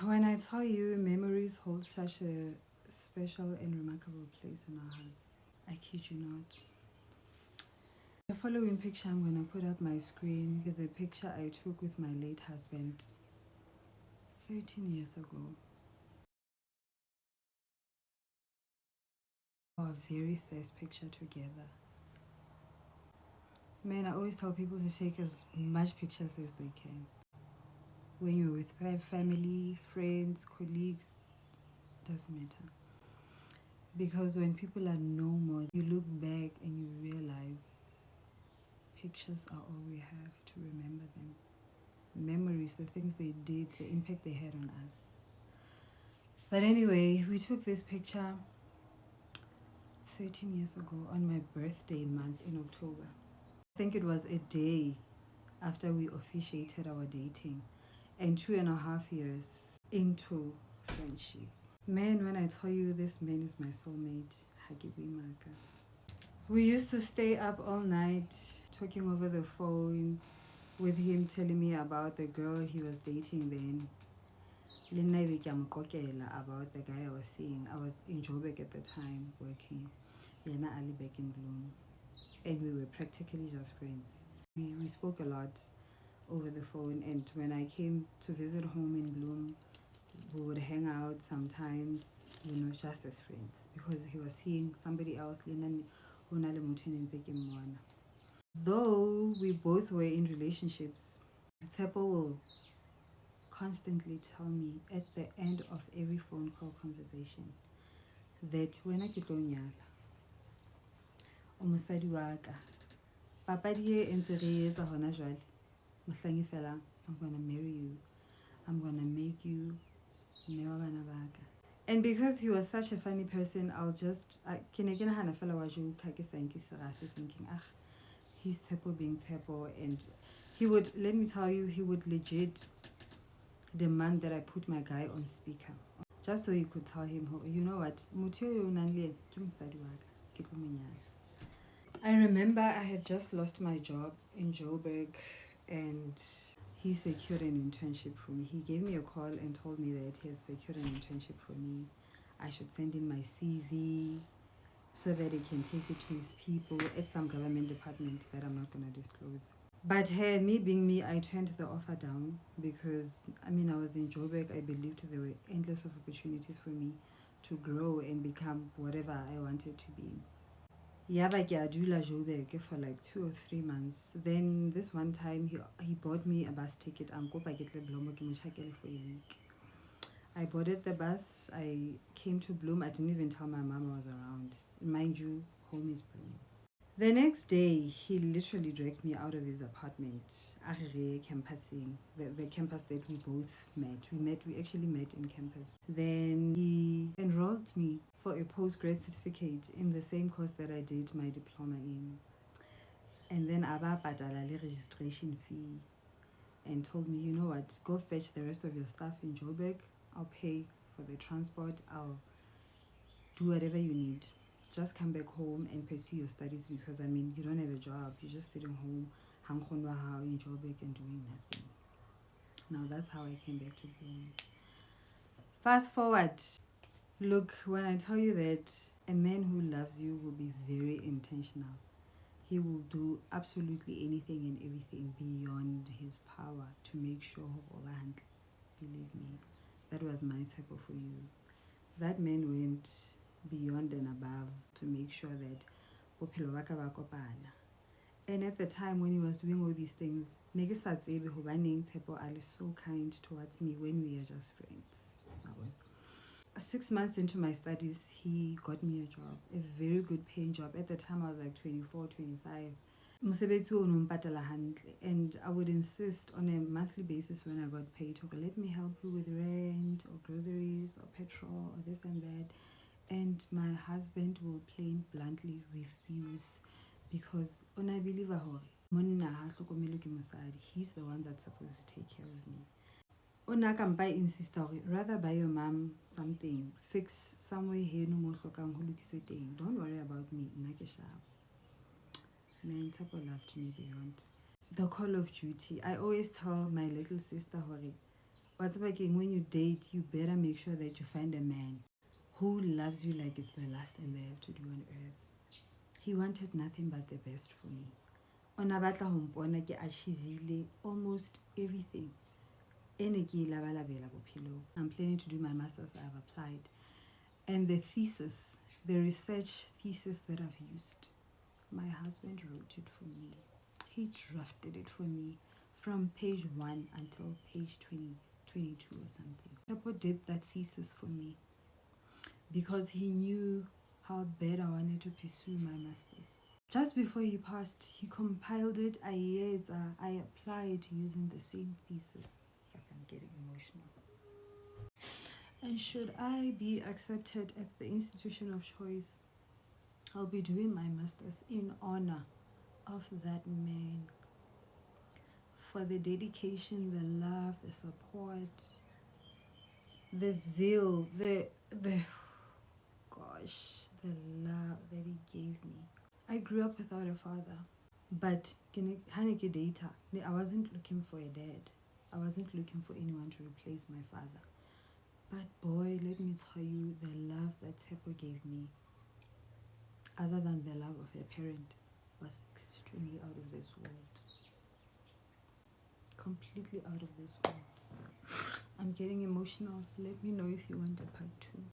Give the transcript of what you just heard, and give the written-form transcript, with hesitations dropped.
When I tell you memories hold such a special and remarkable place in our hearts, I kid you not. The following picture I'm going to put up my screen is a picture I took with my late husband 13 years ago. Our very first picture together. Man, I always tell people to take as much pictures as they can. When you're with family, friends, colleagues, doesn't matter. Because when people are no more, you look back and you realize pictures are all we have to remember them. Memories, the things they did, the impact they had on us. But anyway, we took this picture 13 years ago on my birthday month in October. I think it was a day after we officiated our dating and 2.5 years into friendship. Man, when I tell you this man is my soulmate, we used to stay up all night talking over the phone with him telling me about the girl he was dating then. About the guy I was seeing. I was in Joburg at the time working. Yana Ali back in Bloom. And we were practically just friends. We spoke a lot over the phone, and when I came to visit home in Bloom, we would hang out sometimes, just as friends, because he was seeing somebody else. Though we both were in relationships, Tepo will constantly tell me at the end of every phone call conversation that when I get nyala o mosadi wa ka papadi e ntse re etsa hona jwale mohlang fela I'm gonna marry you, I'm gonna make you mme wa bana ba ka. And because he was such a funny person, I'll just ke ne ke nahana fela wa joke ke sa nke serase, thinking he's Tepo being Tepo. And he would, let me tell you, he would legit demand that I put my guy on speaker just so you could tell him, you know what, I remember I had just lost my job in Joburg and he secured an internship for me. He gave me a call and told me that he has secured an internship for me. I should send him my CV so that he can take it to his people at some government department that I'm not going to disclose. But hey, me being me, I turned the offer down because I was in Joburg. I believed there were endless of opportunities for me to grow and become whatever I wanted to be. Yaba ke a dula Joburg for like 2 or 3 months. Then this one time he bought me a bus ticket. For a week. I boarded the bus. I came to Bloom. I didn't even tell my mom I was around. Mind you, home is Bloom. The next day, he literally dragged me out of his apartment, campusing, the campus that we both met. We actually met in campus. Then he enrolled me for a postgrad certificate in the same course that I did my diploma in. And then Aba patala le registration fee and told me, you know what, go fetch the rest of your stuff in Joburg. I'll pay for the transport. I'll do whatever you need. Just come back home and pursue your studies because you don't have a job. You're just sitting home, in Joburg and doing nothing. Now that's how I came back to Bloom. Fast forward. Look, when I tell you that a man who loves you will be very intentional. He will do absolutely anything and everything beyond his power to make sure, believe me, that was my type of for you. That man went beyond and above to make sure that bophelo ba ka ba kopana. And at the time when he was doing all these things, ne ke sa tsebe hobaneng Tshepo a le so kind towards me when we are just friends. 6 months into my studies, he got me a job, a very good paying job. At the time I was like 24, 25. And I would insist on a monthly basis when I got paid, okay, let me help you with rent or groceries or petrol or this and that. And my husband will plain bluntly refuse because I believe he's the one that's supposed to take care of me. Insist rather buy your mom something, fix somewhere here no more. Don't worry about me. Man, Tapo loved me beyond. The Call of Duty. I always tell my little sister, what's about when you date, you better make sure that you find a man who loves you like it's the last thing they have to do on earth. He wanted nothing but the best for me. Ona batla ho mpona ke achievile almost everything. I'm planning to do my master's. I've applied. And the thesis, the research thesis that I've used, my husband wrote it for me. He drafted it for me from page 1 until page 22 or something. Tepo did that thesis for me because he knew how bad I wanted to pursue my master's. Just before he passed, he compiled it. I applied using the same thesis. Like, I'm getting emotional. And should I be accepted at the institution of choice, I'll be doing my master's in honor of that man. For the dedication, the love, the support, the zeal, the love that he gave me. I grew up without a father, but I wasn't looking for a dad. I wasn't looking for anyone to replace my father. But boy, let me tell you, the love that Tepo gave me, other than the love of a parent, was extremely out of this world. Completely out of this world. I'm getting emotional. Let me know if you want a part 2.